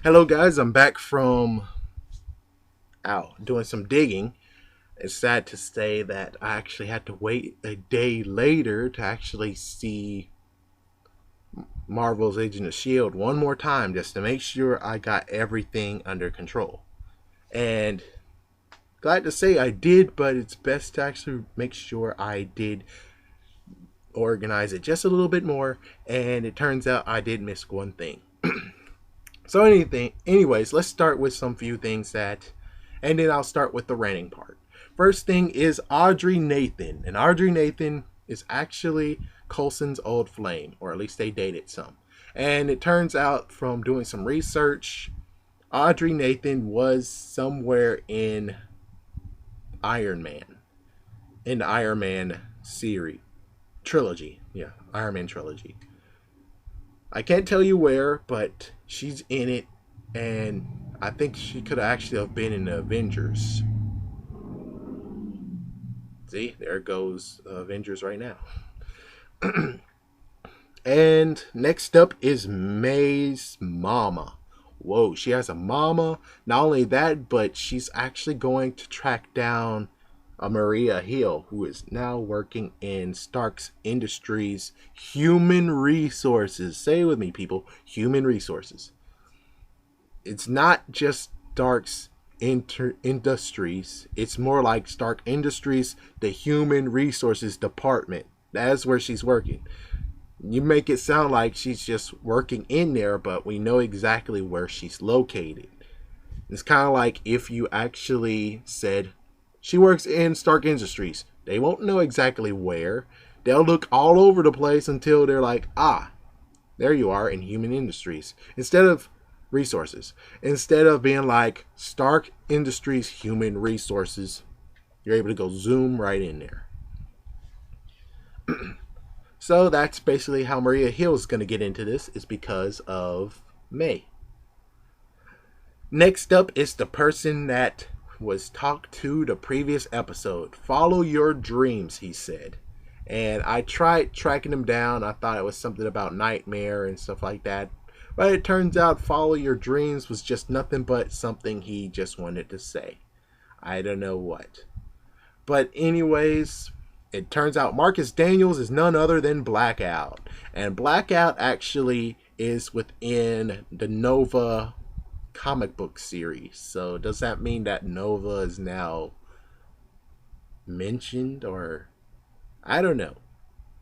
Hello, guys. I'm back from doing some digging. It's sad to say that I actually had to wait a day later to actually see Marvel's Agent of S.H.I.E.L.D. one more time just to make sure I got everything under control. And glad to say I did, but it's best to actually make sure I did organize it just a little bit more. And it turns out I did miss one thing. Anyways, let's start with some few things and then I'll start with the ranting part. First thing is Audrey Nathan, and Audrey Nathan is actually Coulson's old flame, or at least they dated some. And it turns out from doing some research, Audrey Nathan was somewhere in Iron Man, in the Iron Man series trilogy. Yeah, Iron Man trilogy. I can't tell you where, but she's in it, and I think she could actually have been in the Avengers. See, there goes Avengers right now. And next up is May's mama. Whoa, she has a mama. Not only that, but she's actually going to track down Maria Hill, who is now working in Stark's Industries human resources. Say it with me, people. Human resources. It's not just Stark's Industries. It's more like Stark Industries, the human resources department. That's where she's working. You make it sound like she's just working in there, but we know exactly where she's located. It's kind of like if you actually said she works in Stark Industries. They won't know exactly where. They'll look all over the place until they're like, there you are in Human Industries. Instead of resources. Instead of being like Stark Industries Human Resources, you're able to go zoom right in there. So that's basically how Maria Hill is going to get into this, is because of May. Next up is the person that was talked to the previous episode. Follow your dreams, he said. And I tried tracking him down. I thought it was something about nightmare and stuff like that. But it turns out follow your dreams was just nothing but something he just wanted to say. I don't know what. But anyways, it turns out Marcus Daniels is none other than Blackout. And Blackout actually is within the Nova comic book series. So does that mean that Nova is now mentioned, or I don't know.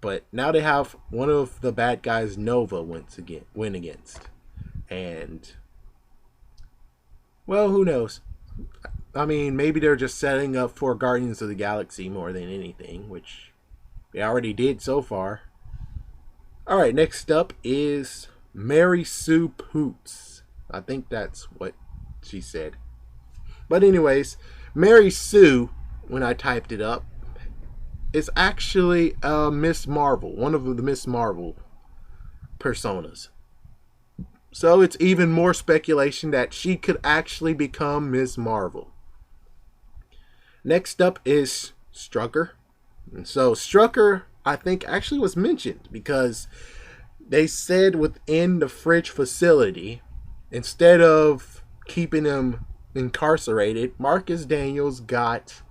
But now they have one of the bad guys Nova win against. And well, who knows? I mean, maybe they're just setting up for Guardians of the Galaxy more than anything, which they already did so far. Alright, next up is Mary Sue Poots. I think that's what she said. But anyways, Mary Sue, when I typed it up, is actually Miss Marvel, one of the Miss Marvel personas. So it's even more speculation that she could actually become Miss Marvel. Next up is Strucker. And so Strucker, I think, actually was mentioned because they said within the Fridge facility, instead of keeping him incarcerated, Marcus Daniels got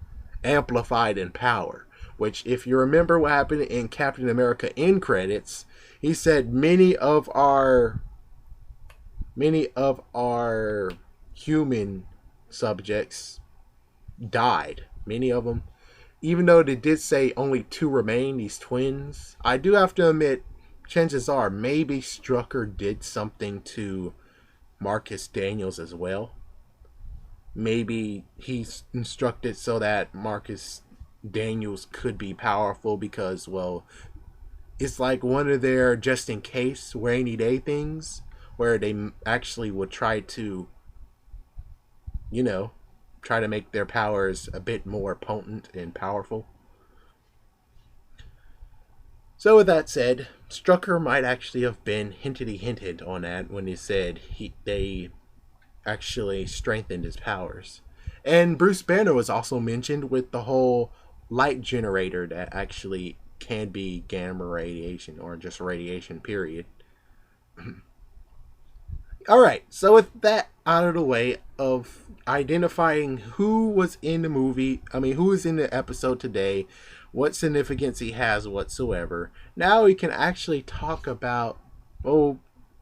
amplified in power. Which, if you remember what happened in Captain America end credits, he said many of our human subjects died. Many of them. Even though they did say only 2 remain, these twins, I do have to admit, chances are maybe Strucker did something to Marcus Daniels as well. Maybe he's instructed so that Marcus Daniels could be powerful because, well, it's like one of their just in case rainy day things where they actually would try to, try to make their powers a bit more potent and powerful. So with that said, Strucker might actually have been hinted on that when he said they actually strengthened his powers. And Bruce Banner was also mentioned with the whole light generator that actually can be gamma radiation or just radiation, period. All right, so with that out of the way of identifying who was in the movie, who was in the episode today, what significance he has whatsoever, now we can actually talk about, oh,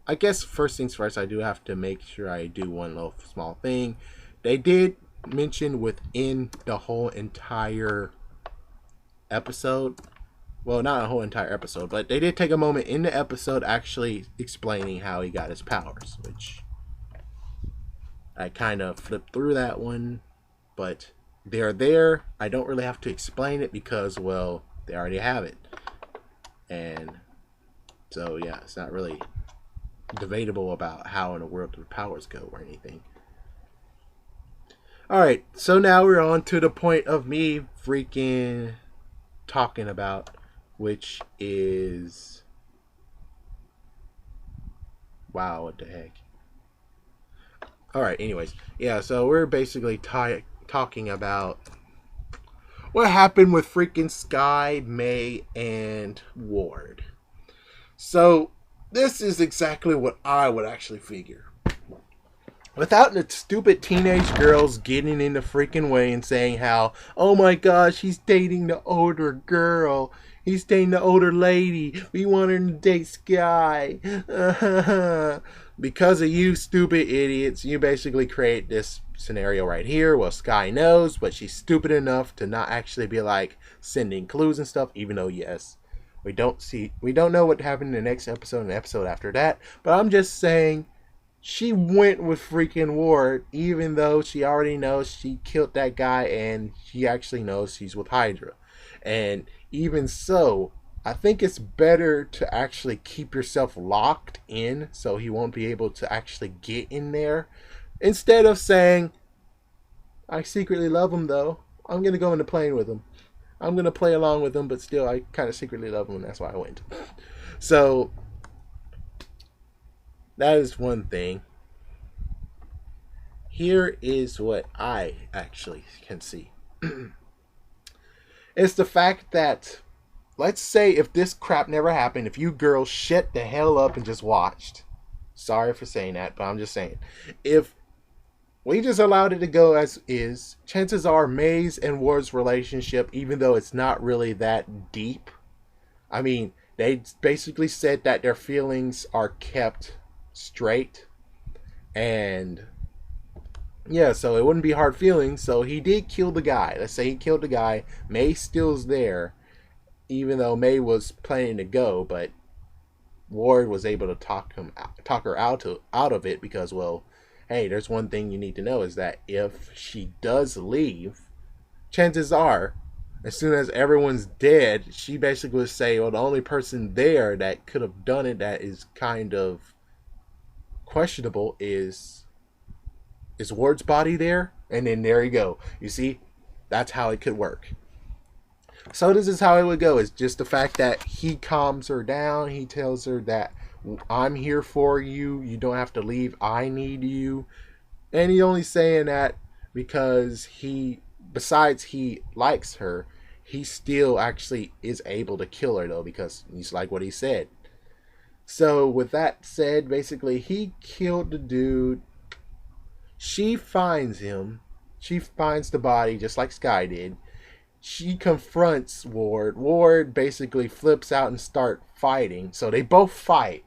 I guess first things first, I do have to make sure I do one little small thing. They did mention within the whole entire episode, well, not a whole entire episode, but they did take a moment in the episode actually explaining how he got his powers, which I kind of flipped through that one, but they're there. I don't really have to explain it because, well, they already have it. And so, yeah, it's not really debatable about how in the world the powers go or anything. Alright, so now we're on to the point of me freaking talking about, which is, wow, what the heck. Alright, anyways, yeah, so we're basically talking about what happened with freaking Sky, May, and Ward. So this is exactly what I would actually figure. Without the stupid teenage girls getting in the freaking way and saying how, oh my gosh, he's dating the older girl. He's dating the older lady. We want her to date Sky. Because of you stupid idiots, you basically create this scenario right here. Well, Sky knows, but she's stupid enough to not actually be like sending clues and stuff, even though, yes, we don't know what happened in the next episode and the episode after that. But I'm just saying, she went with freaking Ward, even though she already knows she killed that guy and she actually knows she's with Hydra. And even so, I think it's better to actually keep yourself locked in so he won't be able to actually get in there. Instead of saying, I secretly love him though. I'm going to go in the plane with him. I'm going to play along with him, but still I kind of secretly love him and that's why I went. So that is one thing. Here is what I actually can see. It's the fact that, let's say if this crap never happened, if you girls shut the hell up and just watched. Sorry for saying that, but I'm just saying. If we just allowed it to go as is, chances are May's and Ward's relationship, even though it's not really that deep, they basically said that their feelings are kept straight, and yeah, so it wouldn't be hard feelings. So he did kill the guy. Let's say he killed the guy. May still's there, even though May was planning to go, but Ward was able to talk her out of it because, well, hey, there's one thing you need to know is that if she does leave, chances are, as soon as everyone's dead, she basically would say, well, the only person there that could have done it that is kind of questionable is Ward's body there? And then there you go. You see, that's how it could work. So this is how it would go. It's just the fact that he calms her down. He tells her that I'm here for you. You don't have to leave. I need you. And he's only saying that because besides he likes her, he still actually is able to kill her though, because he's like what he said. So with that said, basically he killed the dude. She finds him. She finds the body just like Sky did. She confronts Ward. Ward basically flips out and start fighting. So they both fight.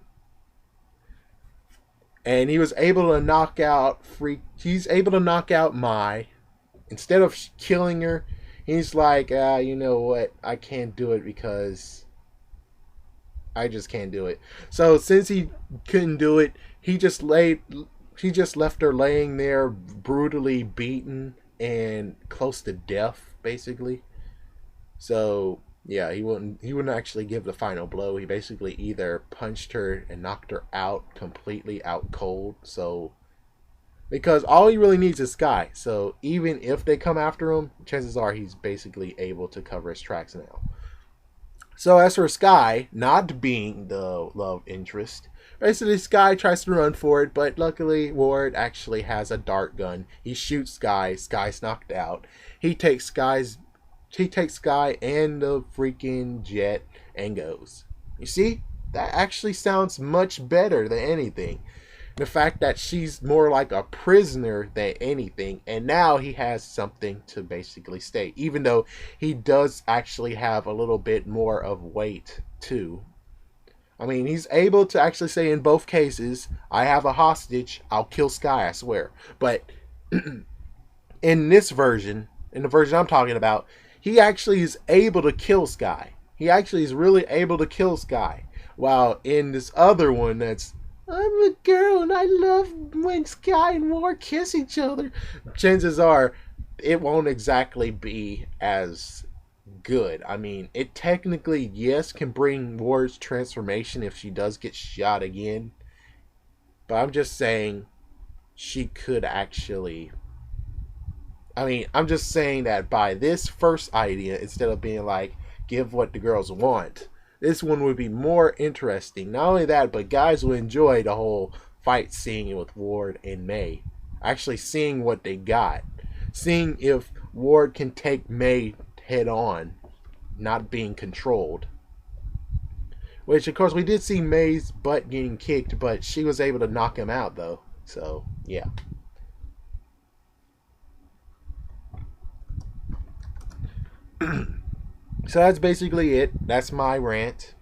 And he was able to knock out He's able to knock out Mai. Instead of killing her, he's like, you know what? I can't do it because I just can't do it. So since he couldn't do it, he just left her laying there, brutally beaten and close to death, basically. So yeah, he wouldn't actually give the final blow. He basically either punched her and knocked her out completely, out cold. So because all he really needs is Sky. So even if they come after him, chances are he's basically able to cover his tracks now. So as for Sky not being the love interest, basically Sky tries to run for it, but luckily Ward actually has a dart gun. He shoots Sky. Sky's knocked out. He takes Sky and the freaking jet and goes. You see? That actually sounds much better than anything. The fact that she's more like a prisoner than anything, and now he has something to basically stay, even though he does actually have a little bit more of weight too. I mean, he's able to actually say in both cases, I have a hostage, I'll kill Sky, I swear. But in this version, in the version I'm talking about, he actually is able to kill Sky. He actually is really able to kill Sky. While in this other one, that's I'm a girl and I love when Sky and War kiss each other. Chances are, it won't exactly be as good. I mean, it technically, yes, can bring Ward's transformation if she does get shot again. But I'm just saying she could actually. I mean, I'm just saying that by this first idea, instead of being like, give what the girls want, this one would be more interesting. Not only that, but guys will enjoy the whole fight scene with Ward and May. Actually seeing what they got. Seeing if Ward can take May head on, not being controlled. Which, of course, we did see May's butt getting kicked, but she was able to knock him out, though. So, yeah. So that's basically it. That's my rant.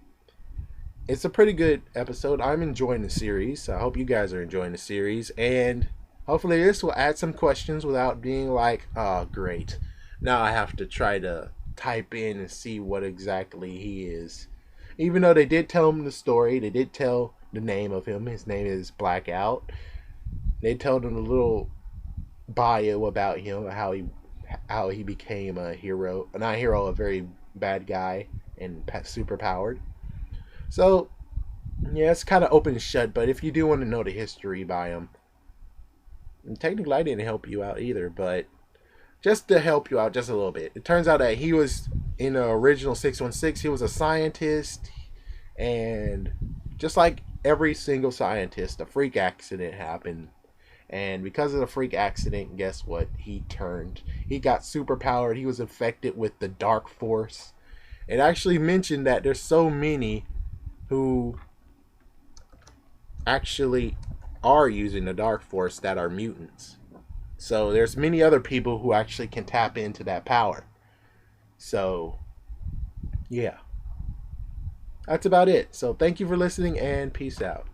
It's a pretty good episode. I'm enjoying the series. I hope you guys are enjoying the series. And hopefully this will add some questions without being like, oh, great. Now I have to try to type in and see what exactly he is. Even though they did tell him the story, they did tell the name of him. His name is Blackout. They told him a little bio about him, how he became a hero, not a hero, a very bad guy and super powered. So yeah, it's kind of open and shut. But if you do want to know the history by him, and technically I didn't help you out either, but just to help you out just a little bit, it turns out that he was in the original 616. He was a scientist, and just like every single scientist, a freak accident happened. And because of the freak accident, guess what? He turned. He got super powered. He was infected with the dark force. It actually mentioned that there's so many who actually are using the dark force that are mutants. So there's many other people who actually can tap into that power. So, yeah. That's about it. So thank you for listening and peace out.